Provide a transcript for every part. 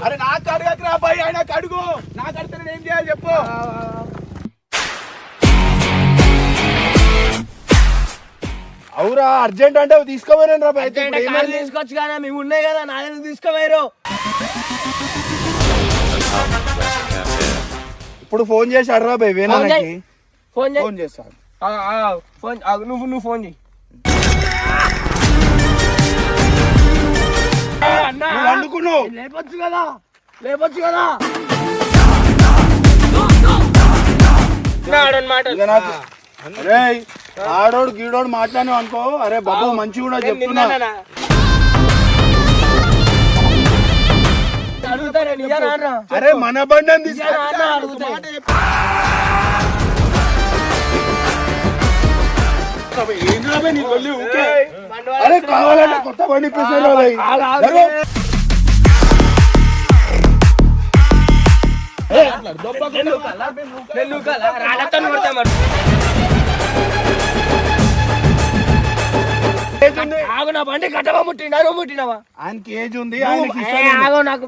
అరే నాకు అడగకరా అబ్బాయి, ఆయనకు అడుగు. నాకు అడిగితే నేను ఏం చేయాలి చెప్పు. అవురా అర్జెంట్ అంటే తీసుకోపోయాను రా. తీసుకోవచ్చు కదా, మేము ఉన్నాయి కదా, నాన్న తీసుకోపోయారు. ఇప్పుడు ఫోన్ చేసి అడరా బాయ్ వేనాకి. ఫోన్ చేస్తాను. నువ్వు ఫోన్ చేయి. అనుకున్నావు లేపొచ్చు కదా అరే ఆడోడు గీడోడు మాట్లాడినావు అనుకో. అరే బాబు మంచి కూడా చెప్తున్నా. అరే మన బండి అరే కావాలంటే కొత్త బండి ఇప్పిస్తారు. నా బండి కట్టవా ముట్టినావా? ఆయనకి ఏజ్ ఉంది. నాకు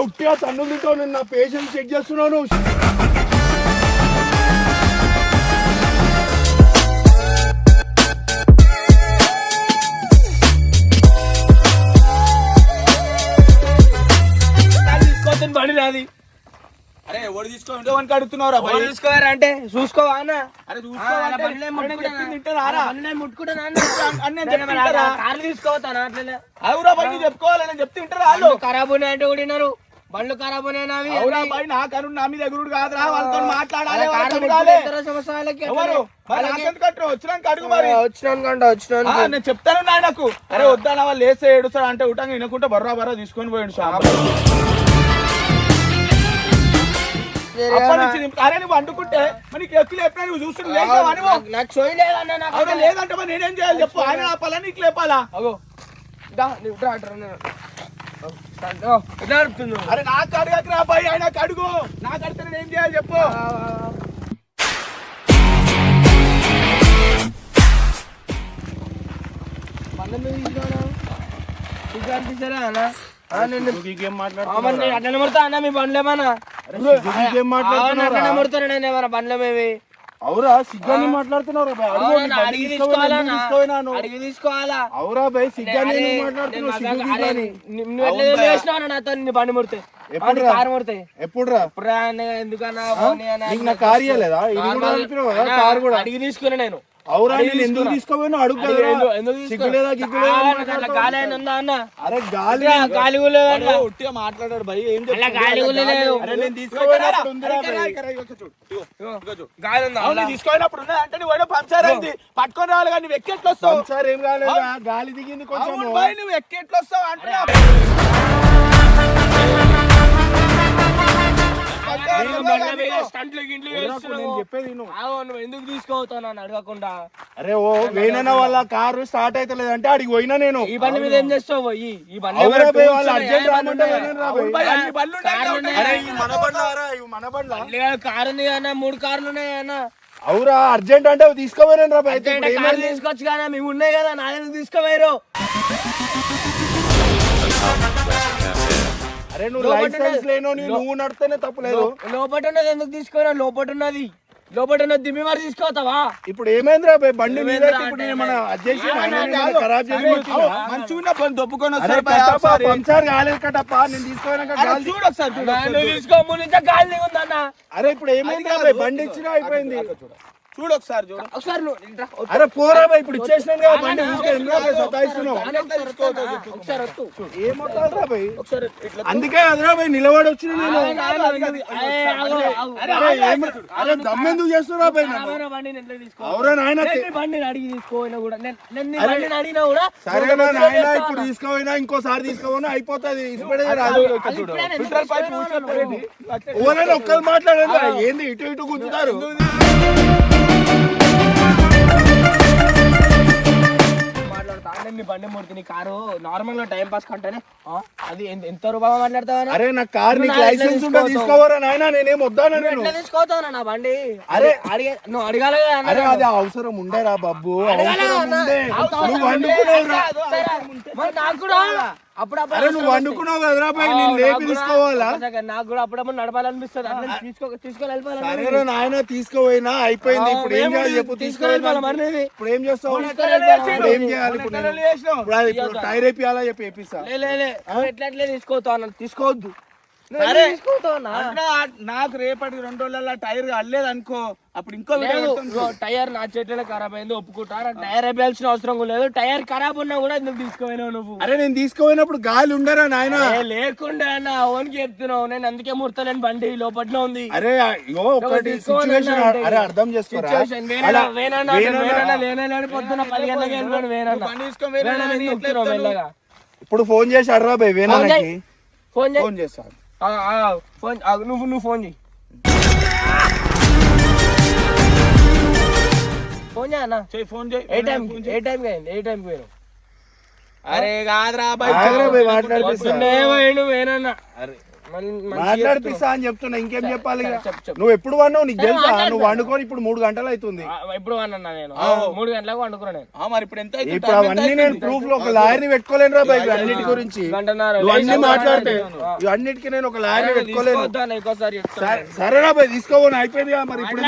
ఉట్టిగా తన్ను తింటావు. నేను నా పేషెంట్ చెక్ చేస్తున్నాను. బండి నాది. అరే ఎవరు తీసుకోవాలని అడుగుతున్నారా? తీసుకోవారా అంటే చూసుకోవా అన్న. అరే కార్లు తీసుకోవతానా? అట్లనే అవురా బండి చెప్పుకోవాలని చెప్తే వింటారా వాళ్ళు? ఖరాబ్ ఉన్నాయి అంటే కూడా విన్నారు. బండ్లు ఖరాబ్ ఉన్నాయి నావి. అవురా బాయ్ నా కరు నా మీద ఎగురుడు కాదురా. వాళ్ళతో మాట్లాడాలి. వచ్చినాక నేను చెప్తాను నాయనకు. అరే వద్దాన వాళ్ళు లేసే ఏడుస్తాడు అంటే ఉటంగా వినకుంటే బర్రా తీసుకొని పోయాడు. అరే నువ్వు అంటుకుంటే మనకి ఎక్కి లేపినా నువ్వు చూస్తున్నావు. నాకు చూయలేదన్నా. లేదంటే మరి నేనేం చేయాలి చెప్పు. ఆయన ఆపాలా నీకు లేపాలా? అరే నాకు అడగకరా అబ్బాయి, ఆయనకు అడుగు. నాకు అడిగితే నేను ఏం చేయాలి చెప్పు. మీ బండ్లేమన్నా బండ్లేమేవి? అవురా సిగ్గాని మాట్లాడుతున్నావు. అడిగి తీసుకోవాలా? అవురా బై సిగ్గాని నాతో బండి ముడితే కారు ముడితే ఎప్పుడురా? ఎందుకన్నా కారు ఇవ్వలేదా? కారు కూడా అడిగి తీసుకున్నా నేను. అవురా నేను ఎందుకు తీసుకోపోయినా అడుగు. అరే గాలి ఉట్టిగా మాట్లాడాడు భయ్. ఏం తీసుకోయినప్పుడు అంటే నువ్వు పంచర్ అయింది పట్టుకొని రావాలి కానీ నువ్వు ఎక్కెట్లు వస్తావు. పంచర్ ఏం కాలేదు, గాలి దిగింది కొంచెం. నువ్వు ఎక్కెట్లు వస్తావు అంటే చెప్పేది ఎందుకు తీసుకోవతాను అడగకుండా. అరే ఓ వేనన్న వాళ్ళ కారు స్టార్ట్ అయితే లేదంటే అడిగి పోయినా నేను. ఈ బండి మీద ఏం చేస్తావు? ఈ బండి కారు ఉంది అన్న, 3 కార్లు ఉన్నాయి అన్న. అవురా అర్జెంట్ అంటే తీసుకోపోయాను రా. తీసుకోవచ్చు కదా, మేము ఉన్నాయి కదా, నాన్న తీసుకోపోయారు. అరే నువ్వు లైసెన్స్ లేనో నువ్వు నడితేనే తప్పులేదు. లోపట ఉన్నది ఎందుకు తీసుకోరా? లోపట ఉన్నది దిమ్మి మరి తీసుకోతావా? ఇప్పుడు ఏమైందిరా బండి మీద ఖరాబ్ చేసి పంచర్ కాలేదు కటప్ప. నేను తీసుకో గాలి ఉందన్న. అరే ఇప్పుడు ఏమైందిరా బండి ఇచ్చినా అయిపోయింది. చూడు ఒకసారి అరే పోరా ఇప్పుడు ఇచ్చేసినాను కదా బండి. అందుకే అదరా భయ్ నిలబడి వచ్చిన నేను. అరే దమ్మెందుకు చేస్తున్నా భయ్? అవురా నాయన అడిగి తీసుకోపోయినా కూడా అడిగినా కూడా సరేనా నాయన ఇప్పుడు తీసుకోపోయినా ఇంకోసారి తీసుకోపోయినా అయిపోతుంది. ఒక్కరు మాట్లాడారు ఏంది ఇటు ఇటు గుంజుతారు. నీ బండి మూర్తి నీ కారు నార్మల్ గా టైం పాస్ కంటేనే అది ఎంత రూపాయలు మాట్లాడతావా? అరే నా కార్ నీకు లైసెన్స్ ఉంటే తీసుకోవరా నాయనా, నేనేం వద్దాను నేను. ఎట్లా తీసుకోతావు నా బండి? అరే నువ్వు అడగాలి కదా. అరే అది అవసరం ఉండేరా బాబు, అవసరం ఉండే. నువ్వు వండుకున్నావురా. మరి నాకు కూడా అరే నువ్వు వండుకున్నావు కదరా బాయ్, నేను లేపి తీసుకోవాలా? నాకు కూడా అప్పుడప్పుడు నడపాలనిపిస్తుంది, అట్లా తీసుకొని వెళ్ళిపోవాలి. సరేరా నాయన తీసుకోపోయినా అయిపోయింది, ఇప్పుడు ఏం చేయాలి చెప్పు? తీసుకొని వెళ్ళిపోవాలి మరి. ఇప్పుడు ఏం చేస్తావు? ఇప్పుడు ఏం చేయాలి? ఇప్పుడు టైర్ వేపియాలా చెప్పి వేపిస్తా. ఎట్లా తీసుకోవద్దు తీసుకోవద్దు. నాకు రేపటి 2 రోజుల టైర్ అల్లేదు అనుకో, అప్పుడు ఇంకో టైర్ నా చేతిలో ఖరాబ్ అయింది ఒప్పుకుంటారా? టైర్ వేయాల్సిన అవసరం లేదు. టైర్ ఖరాబ్ ఉన్నా కూడా ఎందుకు తీసుకోపోయినావు నువ్వు? అరే నేను తీసుకోపోయినప్పుడు గాలి ఉండరా నాయన? లేకుండా నా ఓన్కి చెప్తున్నావు, నేను అందుకే ముడతలేని బండి లోపట్నే ఉంది. అరే ఒకటి సిచ్యువేషన్, అరే అర్థం చేసుకోరా. పొద్దున 10 గంటలకి వెళ్ళిపోయాను వేనన్నా. ఇప్పుడు ఫోన్ చేసి అడరా బాయ్ వేనాకి, ఫోన్ చేస్తాను. నువ్వు ఫోన్ చేయి. ఫోన్ చేయన్నా, ఫోన్ చేయి. ఏ టైం పోయినావు? అరే కాదురా బాయ్, మాట్లాడిపిస్తా అని చెప్తున్నా, ఇంకేం చెప్పాలి? నువ్వు ఎప్పుడు వాడినావు నీకు తెలుసా? నువ్వు వండుకొని ఇప్పుడు 3 గంటలు అవుతుంది. ఎప్పుడు వాడినా నేను 3 గంటలకు వండుకున్నా. మరి ఇప్పుడు అవన్నీ నేను ప్రూఫ్ లో ఒక లాయర్ ని పెట్టుకోలేను రా బాయ్, అన్నిటి గురించి నువ్వు అన్ని మాట్లాడితే అన్నిటికీ నేను ఒక లాయర్ ని పెట్టుకోలేను. సరేనా బాయ్ తీసుకోవాలి, అయిపోయింది కదా. మరి ఇప్పుడు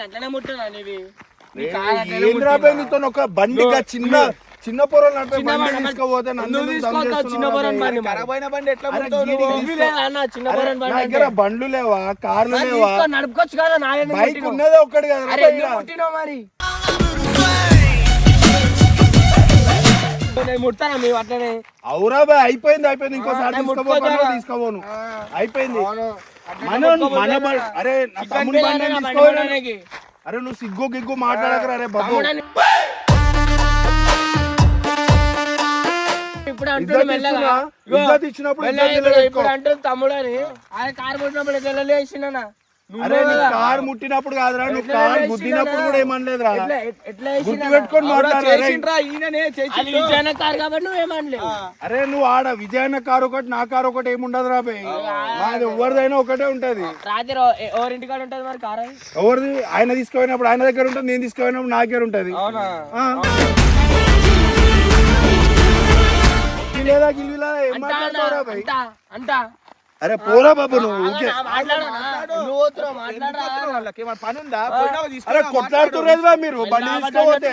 అట్లనే ముట్టున్నా ఏంద్రా బాయ్ నీతో ఒక బండిగా చిన్న పొరలు తీసుకోపోతే దగ్గర బండ్లు లేవా, కార్లు లేవా? నడుపుకోవచ్చు కదా, బైక్ ఉన్నదే ఒక్కటి కదా మరి. ముడతానా మేము అట్లనే? అవురా బాయ్ అయిపోయింది, ఇంకోసారి తీసుకోపోను అయిపోయింది. అరే నా తమ్ముడి బండి తీసుకోవాలి. అరే నువ్వు సిగ్గు గిగ్గు మాట్లాడకరా. అరే బాబు ఇప్పుడు అంటే తమ్ముడు అని ఆయన కారు ముట్టినప్పుడు ఎట్లా లేచినా? అరే కారు ముట్టినప్పుడు కాదురా, నువ్వు కారు గుద్దినప్పుడు కూడా ఏమనలేదురా. గుర్తు పెట్టుకొని విజయన కారు కాబట్టి నువ్వేమనలేవు. అరే నువ్వు ఆడ విజయన్న కారు ఒకటి, నా కారు ఒకటి ఏముండదు రా బాయ్, మాది ఎవరిదైనా ఒకటే ఉంటది. రాత్రి ఎవరింటికాడ ఉంటది మరి కారు? ఎవరిది? ఆయన తీసుకుపోయినప్పుడు ఆయన దగ్గర ఉంటుంది, నేను తీసుకుపోయినప్పుడు నా దగ్గర ఉంటది. లేదా గిల్లిలా ఏం మాట్లాడతావురా బాయ్? అరే పోరా బాబు నువ్వు కొట్లాడుతున్నారు మీరు బండి తీసుకోపోతే.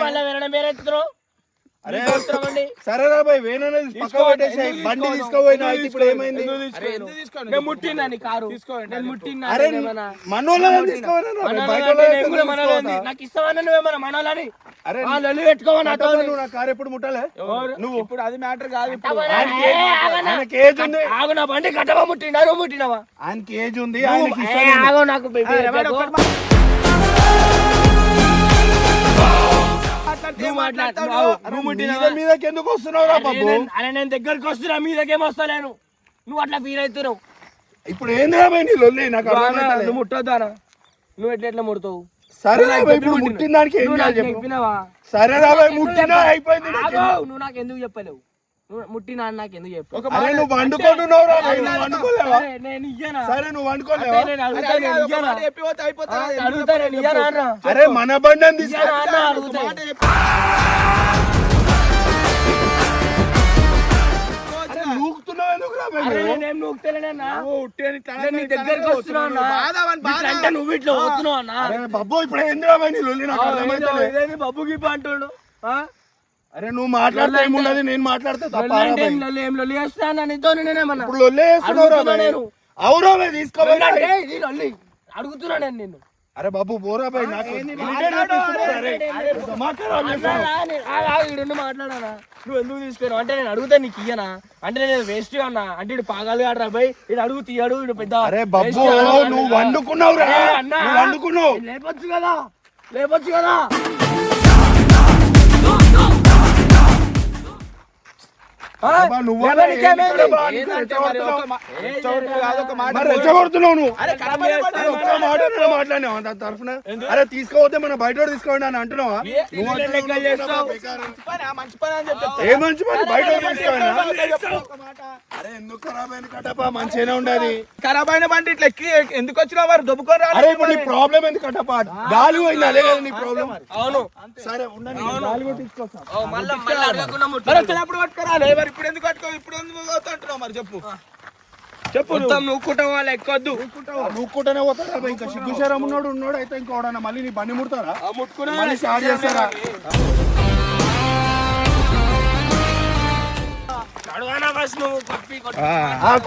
సరేరా బాయ్ వేణనే పక్క పెట్టేసి బండి తీసుకోపోయినా ఇప్పుడు ఏమైంది? అరే మనోళ్ళని తీసుకోవాలి, నాకు ఇస్తావన్నా నువ్వేమన్నా మనోళ్ళని? అరే పెట్టుకోవాలి. నా కారు ఎప్పుడు ముట్టాలే నువ్వు? ఇప్పుడు అది మ్యాటర్ కాదు. ఆయనకి ఏజ్ ఉంది. ఆగు, నా బండి కట్టవా ముట్టినా? నువ్వు ముట్టినావా? ఆయనకి ఏజ్ ఉంది. నాకు మీదకి ఎందుకు వస్తున్నావు రా బాబు? అరే నేను దగ్గరికి వస్తున్నా, మీ దగ్గర వస్తలేను. నువ్వు అట్లా ఫీల్ అవుతున్నావు. ఇప్పుడు ఏంది రా బాయ్ నీ లొల్లి? నాకు నువ్వు ముట్టొద్దానా? నువ్వు ఎట్లా ముడతావు? సరే ఇప్పుడు ముట్టిన దానికి చెప్పినావా? సరే రా బాయ్ ముట్టినా అయిపోయింది. నువ్వు నాకు ఎందుకు చెప్పలేవు? ముట్టినా నాకు ఎందుకు చెప్పు? అరే నువ్వు వండుకుంటున్నావు రా బాయ్, నువ్వు వండుకోలేవా? నేను ఇయ్యనా? సరే నువ్వు వండుకోలేవా? అడుగుతా. అరే మన బండి అని నూకుతున్నావు ఎందుకు రా బాయ్? నేను నూకుతలేనా? దగ్గరికి వస్తున్నావు, నువ్వు ఇట్లా పోతున్నావు అన్న. బాబు ఇప్పుడు ఏంది రా బాయ్ నీ లొల్లి? నాకు అర్థమైతలేదు. బబ్బు గిబ్బు అంటుండు. అరే నువ్వు మాట్లాడితే ఏమున్నది, నేను మాట్లాడితే తప్ప? ఇప్పుడు లొల్లే అవురా బాయ్ తీసుకోవాలి. అడుగుతున్నా నేను నిన్ను. అరే బాబు పోరా బాయ్, నాకు మాట్లాడానా? నువ్వు ఎందుకు తీసుకున్నావు అంటే నేను అడుగుతా నీకు ఇయ్యనా? అంటే నేను వేస్ట్ అన్నా అంటే ఇటు పాగాలు కాడరా బాయ్, ఇది అడుగు తీయడు ఇటు పెద్ద. అరే బాబు నువ్వు వండుకున్నావు రా, వండుకున్నావు. లేపొచ్చు కదా. అబ్బా, నువ్వు అలా ఏంటి ఇక్కడ బా? నీకు రెచ్చగొడుతున్నావు. మరి రెచ్చగొడుతున్నావు నువ్వు. అరే ఒక్క మాట నేను మాట్లాడినావా దాని తరఫున? అరే తీసుకోవద్దే మన బయట వాడు తీసుకోండి అని అంటున్నావా? నువ్వు ఏ మంచి పని బయట వాడు తీసుకోండి. అరే ఎందుకు ఖరాబ్ అయిన కట్టపా? మంచిగానే ఉండదు. ఖరాబ్ అయిన బండి ఇట్లా ఎక్కి ఎందుకు వచ్చినావు మరి దొబ్బుకొని అరే ఇప్పుడు నీ ప్రాబ్లం ఎందుకు కట్టపా? గాలి పోయింది అదే కదా నీ ప్రాబ్లం. అవును సరే ఉండండి, గాలి కూడా తీసుకొస్తా. మరి వచ్చినప్పుడు పట్టుకోరాలే మరి ఇప్పుడు ఎందుకు పట్టుకో ఇప్పుడు ఎందుకు పోతా అంటున్నావు మరి చెప్పు మొత్తం నూక్కుంటాం వాళ్ళు ఎక్కొద్దు. నూక్కుంటూనే పోతారా? ఇంకా సిగ్గుశరం ఉన్నాడు అయితే ఇంకోడన్నా మళ్ళీ నీ బండి ముడతారా? ముట్టుకున్నా మళ్ళీ స్టార్ట్ చేస్తారా?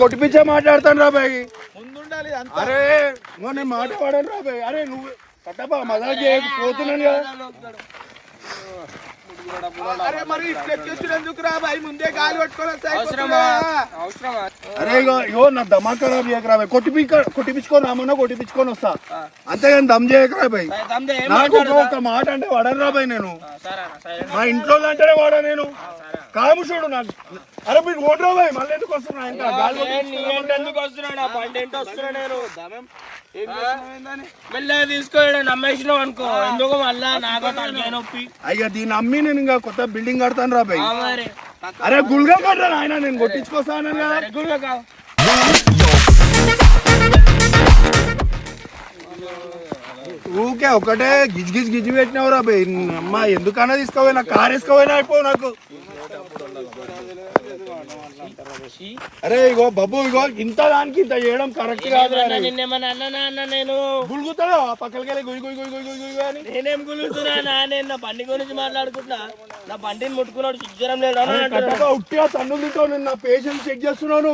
కొట్టిపించే మాట్లాడతాను రా బాయ్. ముందుండాలి అరే నువ్వు నేను మాట పాడాను రా బాయ్. అరే నువ్వు కట్టపా మజాక్ పోతున్నాను కదా. అరే మరి ఇట్లా ఎక్కి ఎందుకు రా బాయ్ ముందే గాలి పట్టుకొని అవసరమా? అరే ఇగో నా దమా ఖరాబ్ చేయకరా బాయ్. కొట్టిపించుకొని రామన్నా కొట్టిపించుకొని వస్తా, అంతేగాని దమ్ చేయకరా బాయ్. నాకు ఒక మాట అంటే వాడను బాయ్. నేను మా ఇంట్లో అంటేనే వాడా నేను కాముషుడు నాకు. అరే మీరు ఓడరా బాయ్, మళ్ళీ ఎందుకు వస్తున్నా? ఇంకా ఎందుకు వస్తున్నాడు? ఆ బండి ఏంటో వస్తున్నా నేను మెల్లగా తీసుకోవడం నమ్మేసినావు అనుకో. ఎందుకు మళ్ళా నాకు తలకాయ నొప్పి. అయ్యా దీన్ని అమ్మి నేను ఇంకా కొత్త బిల్డింగ్ కడతాను రా బాయ్. అరే గుల్గా కట్టరా ఆయన, నేను కొట్టించుకొస్తాను కదా. ఊకే ఒకటే గిజ్ పెట్టినావు రా బాయ్. అమ్మా ఎందుకన్నా తీసుకోపోయినా కార్ వేసుకోపోయినా అయిపో నాకు. అరే ఇగో బాబు ఇగో ఇంత దానికి ఇంత చేయడం కరెక్ట్ కాదు. నేను గులుగుతాడా పక్కలకెళ్ళి గుయ్ గుయ్ గుయ్ గుయ్ గుయ్ గుయ్ అని? నేనేం గులుగుతున్నా? నేను నా బండి గురించి మాట్లాడుకుంటున్నా. నా బండిని ముట్టుకున్నాడు సిగ్గురం లేదు. ఉట్టిగా తన్నులు తింటావు. నేను నా పేషెంట్ చెక్ చేస్తున్నాను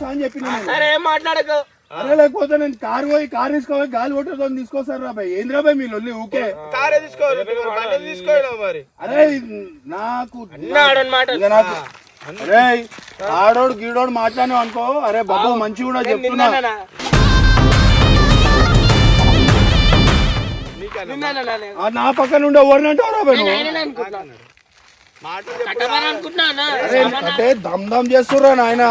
అని చెప్పి. సరే ఏం మాట్లాడకు. అరే లేకపోతే నేను కార్ తీసుకోవాలి గాలి కొట్టతో తీసుకొస్తారు రా బాయ్. ఏంద్రా బాయ్ మీ లొల్లి ఊకే? కారే తీసుకోవాలి మరి. అరే నాకు అరే ఆడోడు గీడోడు మాట్లాడినావు అనుకో. అరే బాబు మంచి కూడా చెప్తున్నా. నా పక్కన ఉండే ఎవరినంటావు రా బాయ్? అంటే దమ్ దమ్ చేస్తుర్రా నాయన.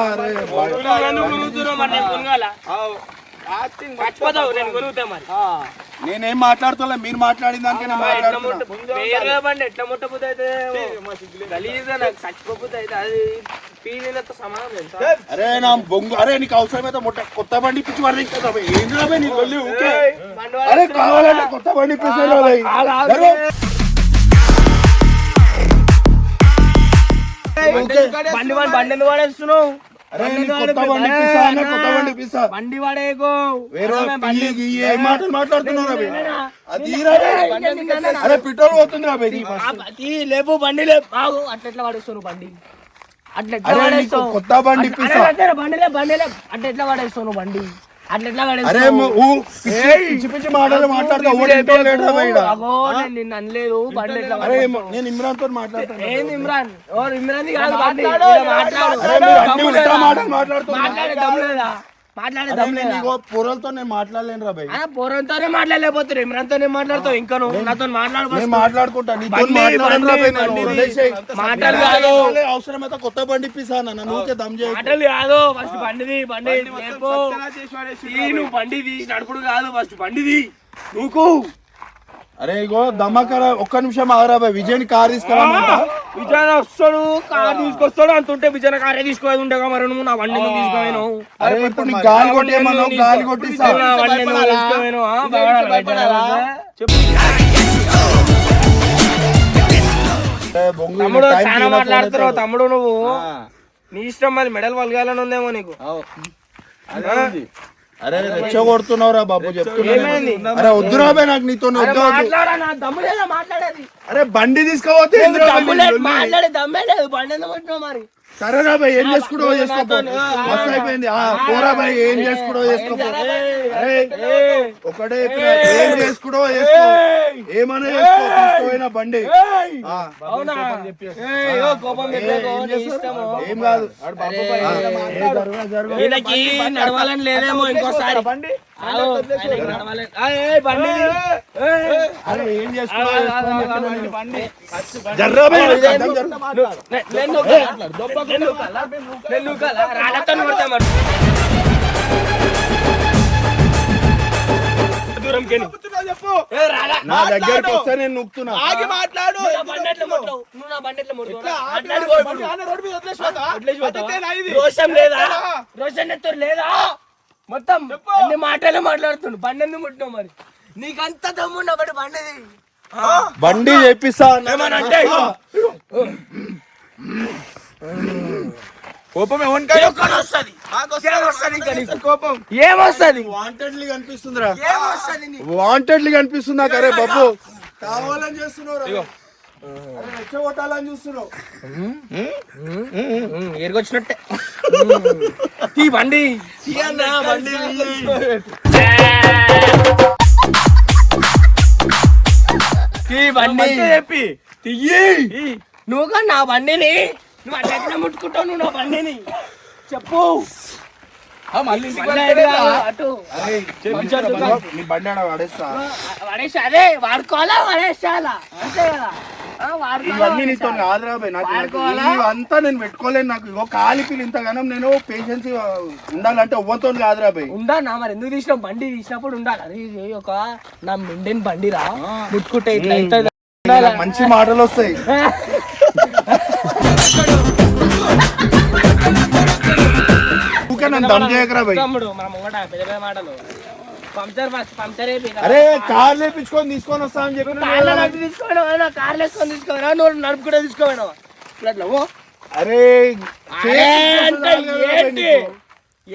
నేనేం మాట్లాడుతున్నా, మీరు మాట్లాడిన దానికే ఎట్లా ముట్టబుద్ధి అయితే చచ్చిపోబుద్ధి అయితే అది పీలీలతో సమానం తెలుసా? అరే నా బొంగు. అరే నీకు అవసరమైతే కొత్త బండి ఇప్పించి వాడి ఏంద్రా బాయ్ నీ లొల్లి ఊకే? అరే కావాలంటే కొత్త బండి ఇప్పిస్తారా బాయ్? బండి ఎందుకు వాడేస్తున్నావు? బండి వాడేకో మాటలు మాట్లాడుతున్నారా? అరే పెట్రోల్ పోతుంది రా బాయ్. లేపు బండి లేపు. అట్లా వాడేస్తావు బండి? అట్లా కొత్త బండి ఇప్పిస్తా. బండి లేపు అట్లా ఎట్లా వాడేస్తావు బండి? అట్లా అరే పిచ్చి మాటలు మాట్లాడుతా. నిన్ను అనలేదు బండి ఎట్లా. అరే నేను ఇమ్రాన్ తో మాట్లాడతాను. ఏంది ఇమ్రాన్? ఇమ్రాన్ కాదు బండి. మాట్లాడే దమ్ లేదా? పొరలతో నేను మాట్లాడలేను రా బాయ్. పొరంతోనే మాట్లాడలేకపోతున్నారు. ఇమ్రాన్ తోనే మాట్లాడతావు. ఇంకా నాతో మాట్లాడుకుంటా. అవసరమైతే కొత్త బండి ఇప్పిస్తాను. నువ్వు దమ్ చేయ మాటలు కాదు. ఫస్ట్ బండిది నువ్వు బండి తీసి నడుపుడు కాదు. ఫస్ట్ బండిది నువ్వు. అరే ఇగో దమ్మకర ఒక్క నిమిషం ఆగరా బాయ్. విజయ్ కార్ తీసుకురామంట. విజయ్ వస్తాడు కార్ తీసుకొస్తాడు అంటుంటే విజయ్ కారే తీసుకోవాలి ఉండగా మరి నువ్వు నా బండి నువ్వు తీసుకోవేను. అరే ఇప్పుడు నీ గాలి కొట్టేమన్నావు, గాలి కొట్టిస్తా. తమ్ముడు చాలా మాట్లాడుతున్నావు తమ్ముడు. నువ్వు నీ ఇష్టం మరి మెడల్ వలగాలని ఉందేమో నీకు. అరే రెచ్చగొడుతున్నావురా బాబు చెప్తున్నా. అరే వద్దురా బాయ్ నాకు నీతో మాట్లాడేది. అరే బండి తీసుకోవద్దు. మాట్లాడే దమ్మే లేదు. బండి ఎందుకు పెట్టినావు మరి? సరేనా భయ్ ఏం చేసుకుంటో చేసుకోపో మస్తు అయిపోయింది పోరా భయ్ ఏం చేసుకుంటో చేసుకోపో ఒకటే ఏం చేసుకుంటో చేసుకో ఏమన్నా చేసుకో తీసుకోపోయిన బండి ఏం కాదు నడవాలని లేదేమో ఇంకోసారి ఏం చేసుకో జర్రా భయ్ నా దగ్గరికి వస్తే నేను నొక్కుతున్నా ఆగి మాట్లాడు రోషన్ లేదా రోషన్ లేదా మొత్తం అన్ని మాటలే మాట్లాడుతుండు బండి ఎందుకు ముట్టినావు మరి నీకంత దమ్ముండ బట్టి బండిది బండి చేపిస్తా అంటే కోపం కోపం ఏమొస్తుంది వాంటెడ్లీ కనిపిస్తుందిరా వాంటెడ్లీ కనిపిస్తుందా అరే బాబు కావాలని చేస్తున్నావు రెచ్చగొట్టాలని చూస్తున్నావు ఏరుకొచ్చినట్టే ఈ బండి బండి బండి చెప్పి తీయి నువ్వు నా బండిని నువ్వు అట్లా ముట్టుకుంటావు నువ్వు నా బండిని చెప్పు పడేసా అదే వాడుకోవాలా పడేసాలా అంతే కదా ఇవన్నీ నీతో కాదురా భయ్ నాకు ఇవంతా నేను పెట్టుకోలేను నాకు ఇగో కాలిపిలు ఇంతగానం నేను పేషెన్స్ ఉండాలంటే ఎవ్వరితో కాదురా భయ్ ఉండాలా మరి ఎందుకు తీసినావు బండి తీసినప్పుడు ఉండాలి అరే ఇది ఒక నా మెండెన్ బండిరా ముట్టుకుంటే ఇట్లా అవుతుంది మంచి మాటలు వస్తాయి తమ్ముడు మన ముంగట పెద్ద పెద్ద మాటలు పంక్చర్ అరే కార్ లేపించుకొని తీసుకొని వస్తా అని చెప్పి తీసుకోవడం కార్లు వేసుకొని తీసుకోవడా నువ్వు నడుపు కూడా తీసుకోవడం ఇట్లా అరే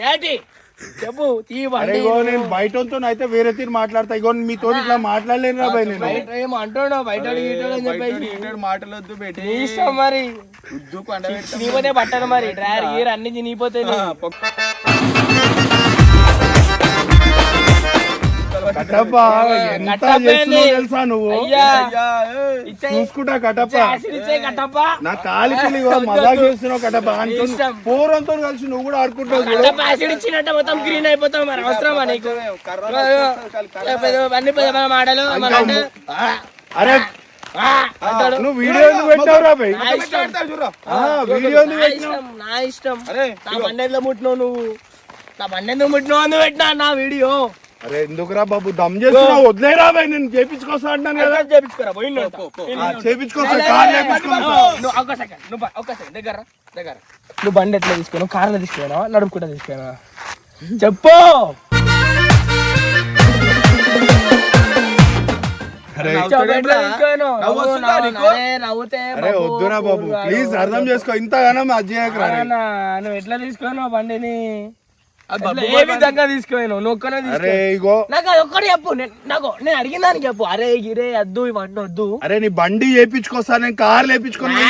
ఏంటి చెప్పు నేను బయట అయితే వేరే తీరు మాట్లాడతా ఇగో మీతో ఇట్లా మాట్లాడలేను భయ్ నేను ఏమో అంటున్నావు బయట మాటలు వద్దు పెట్టి ఇష్టం మరి నీపోతే పట్టాను మరి డ్రైవర్ గీర్ అన్ని తినిపోతే తెలుసా నువ్వు చూసుకుంటా కటప్ప నా కాలి పిల్లి మజా చేస్తున్నావు కటప్ప పూర్వంతో కలిసి నువ్వు కూడా ఆడుకుంటావు మొత్తం గ్రీన్ అయిపోతావు మరి అవసరమా నీకు అన్ని మాటలు అరే నువ్వు వీడియో పెట్టావురా భయ్ వీడియో నా ఇష్టం నా బండి ముట్టినావు నువ్వు నా బండి ఎందుకు ముట్టినావు అని పెట్టినా నా వీడియో అరే ఎందుకురా బాబు దమ్ చేస్తున్నావు వదిలేరా భయ్ నేను చేపించుకోసా అంటాను కదా చేపించుకోరా ఒక సెకండ్ దగ్గర నువ్వు బండి ఎట్లా తీసుకున్నావు కార్లో తీసుకున్నావా నడుపుకుంటా తీసుకున్నావా చెప్పు వద్దురా బాబు ప్లీజ్ అర్థం చేసుకో ఇంతగానో అజ్జయ్యకరా నువ్వు ఎట్లా తీసుకున్నావు బండిని ఏ విధంగా తీసుకుపోయాను నాకు అది ఒక్కటి చెప్పు నాకు నేను అడిగిన దానికి చెప్పు అరే గిరే వద్దు ఇవన్నీ వద్దు అరే నీ బండి చేయించుకోసా నేను కార్ లేపించుకొని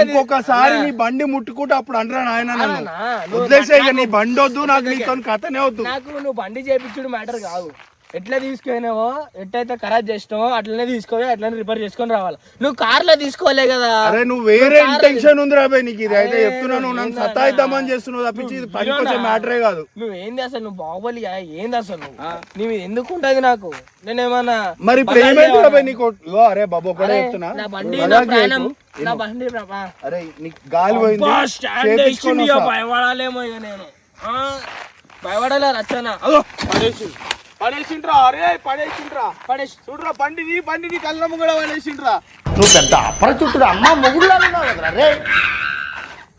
ఇంకొకసారి నీ బండి ముట్టుకుంటే అప్పుడు అంటారా నాయన వదిలేసే ఇక నీ బండి వద్దు నాకు నీతో కథనే వద్దు నాకు నువ్వు బండి చేయించుడు మ్యాటర్ కాదు ఎట్లా తీసుకుపోయినావో ఎట్లయితే ఖరాబ్ చేసినావో అట్లనే తీసుకోవాలి అట్లనే రిపేర్ చేసుకొని రావాలి నువ్వు కార్ లో తీసుకోలే కదా అరే నువ్వు వేరే ఇంటెన్షన్ ఉంది రాబాయ్ నీకు ఇది అయితే చెప్తున్నాను నన్ను సతాయిద్దామని చేస్తున్నావు తప్పించి ఇది పనికొచ్చే మ్యాటరే కాదు నువ్వేంది అసలు నువ్వు బాహుబలి ఏంది అసలు నువ్వు ఎందుకు ఉంటది నాకు నేనేమన్నా మరి ఇప్పుడు ఏమైంది రాబాయ్ నీకు అరే బాబు ఒకటే చెప్తున్నా నా బండి నా ప్రాణం నా బండి అరే నీకు గాలి పోయింది భయపడాలేమో ఇక నేను భయపడాల రచన పడేసిండ్రా అరే పడేసిండ్రా పడేసి చూడరా బండిని కళ్ళము కూడా పడేసిండ్రా నువ్వు పెద్ద అపరిచుట్టుడు అమ్మ మొగుడులా రే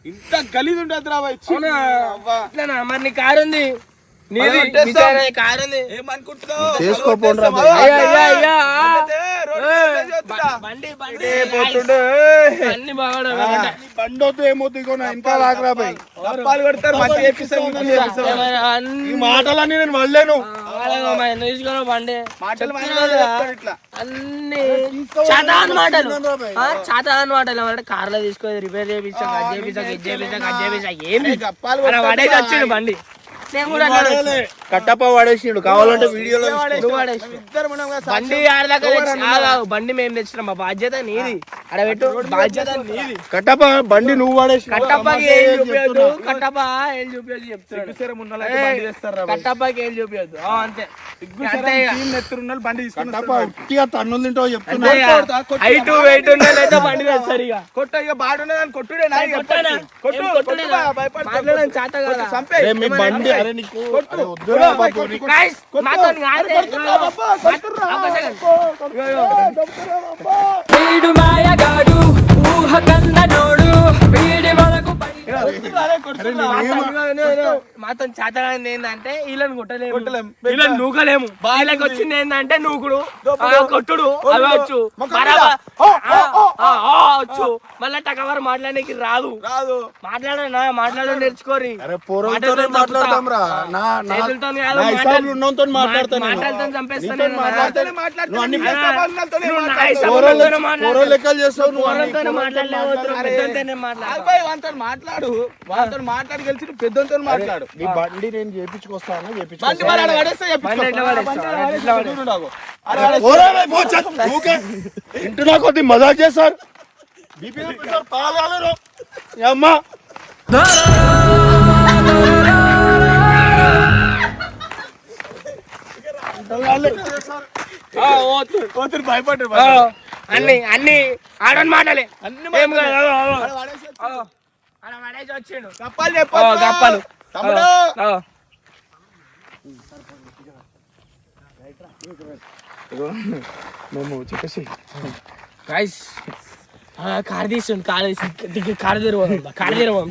ఇంత గలీజ్ ఉంటుంది రా మరి నీ కారు ఉంది మాటలన్నీ నేను వల్లేను తీసుకున్న బండి మాటలు ఇట్లా అన్ని చాతాన్ మాటలు చాతాన్ మాటలు అంటే కార్లో తీసుకొని రిపేర్ చేయించా ఏంది పడేసి వచ్చిండు బండి నేను కూడా కట్టప్ప పడేసిండు కావాలంటే వీడియోలో బండి ఆడదాకా బండి మేము తెచ్చినాం మా బాధ్యత నీది అడబెట్టు బాధ్యత నీది కట్టప్ప బండి నువ్వు పడేసి కట్టప్పకి ఏం చూపించద్దు కట్టప్ప ఏం చూపించదు చెప్తున్నాడు కట్టప్పకి ఏం చూపించద్దు అంతే బండి ఉట్టిగా తన్నులు తింటావు చెప్తున్నా హైట్ వెయిట్ ఉన్నదైతే బండి తెస్తారు ఇక కొట్ట ఇక బాడున్నదని కొట్టుడే మాట్లాడడం చేత కదా మీ బండి అరే నీకు అరే వద్దురా బాబు నీకు. Guys, మాతోని కాదే. వీడు మాయగాడు ఊహ కన్ననోడు వీడి వరకు మాతో చేతగానే ఏంటంటే వీళ్ళని కొట్టలేము వీళ్ళని నూకలేము వీళ్ళకి వచ్చింది ఏంటంటే నూకుడు కొట్టుడు అవి వచ్చు వచ్చు మళ్ళీ టకవర్ మాట్లాడడానికి రాదు మాట్లాడడం నేర్చుకోరి మాటలతో చంపేస్తాను మాట్లాడు వాళ్ళతో మాట్లాడి గెలిచి పెద్దతో మాట్లాడు నీ బండి నేను చేపించుకొస్తాను ఇంటున్నా కొద్ది మజాక్ చేస్తారు అమ్మా భయపడ్డారు అన్ని ఆడని మాటలే వచ్చిండు కప్పాలు కప్పాలు తమ్ముడు మేము చెప్పేసి గైస్ కార్ తీస్తుండు కార్ తెరవం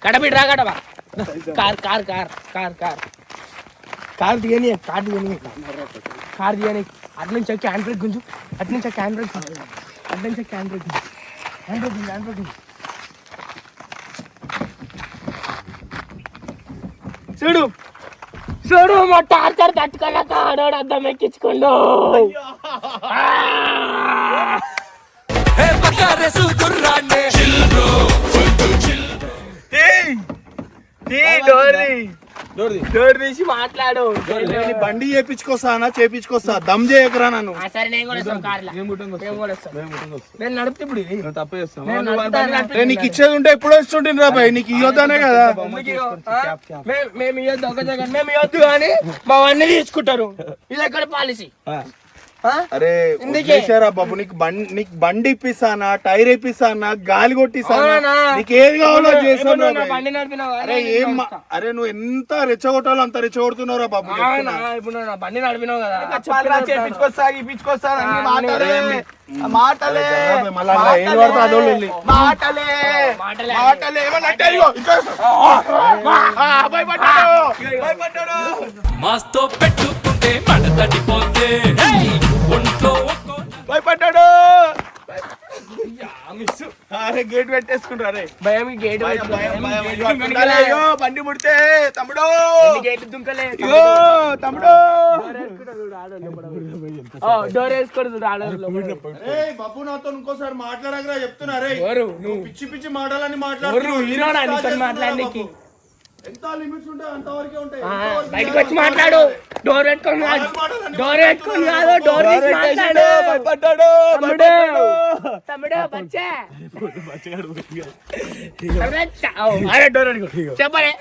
కడబిడ్డ రా కడబా కార్ తీయని అటు నుంచి హ్యాండ్ బ్రేక్ గుంజు హ్యాండ్ బ్రేక్ చూడు మా టార్చర్ తట్టుకోలేక ఆడోడు అద్దం ఎక్కించుకోండు డోర్ తీసి మాట్లాడు బండి చేపించుకొస్తా దమ్ చేయకరా నన్ను సరే నేను కూడా వస్తాను కార్లో నేను నడుపుతా ఇప్పుడు ఇది తప్పే చేస్తాం నీకు ఇచ్చేది ఉంటే ఎప్పుడో ఇస్తుంటుంది రా బాయ్ నీకు ఇవ్వద్దనే కదా మేము ఇవ్వద్దు ఒక సెకండ్ మేము ఇవ్వద్దు కానీ మా అన్నీ తీసుకుంటారు ఇది ఎక్కడ పాలసీ అరే చేశారా బాబు నీకు బండి ఇప్పిస్తానా టైర్ ఇప్పిస్తానా గాలి కొట్టిస్తానా నీకు ఏది కావాలో చేస్తాను బండి నడిపినావు అరే అరే నువ్వు ఎంత రెచ్చగొట్టాలో అంత రెచ్చగొడుతున్నావురా బాబు ఇప్పుడు బండి నడిపినావు కదా చేపించుకొస్తా మాటలే మాస్తో పెట్టుకుంటే మడతడిపోతే ఒంట్లో భయపడ్డాడు అరే గేట్ పెట్టేసుకుంటారే భయం గేట్ బండి ముడితే తమ్ముడు గేట్ దుంకలే తమ్ముడు డోర్ వేసుకోడు బాబు నాతో ఇంకోసారి మాట్లాడకరా చెప్తున్నారే నువ్వు పిచ్చి పిచ్చి మాటలని మాట్లాడు మాట్లాడడానికి ఎంత లిమిట్స్ ఉంటాయి అంతవరకే ఉంటాయి బయటకు వచ్చి మాట్లాడు డోర్ పెట్టుకొని కాదు డోర్ తీసి మాట్లాడు తమ్ముడు బచ్చా చెప్పలే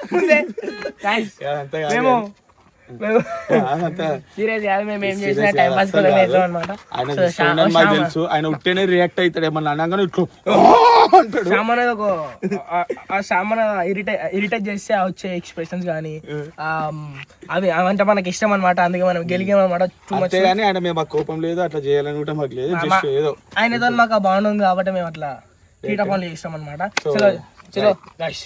తెలుసు ఆయన ఉట్టేనే రియాక్ట్ అవుతాడు ఏమన్నా అనగానే సామాన్ ఇరిటేట్ చేస్తే వచ్చే ఎక్స్ప్రెషన్స్ కానీ అవి అవంటే మనకి ఇష్టం అనమాట అందుకే మనం గెలిగాం అనమాట కానీ ఆయన మేము కోపం లేదు అట్లా చేయాలని కూడా మాకు లేదు ఏదో ఆయనతో మాకు బాగుంది కాబట్టి మేము అట్లా కీట పనులు చేస్తాం అనమాట చలో చలో గైస్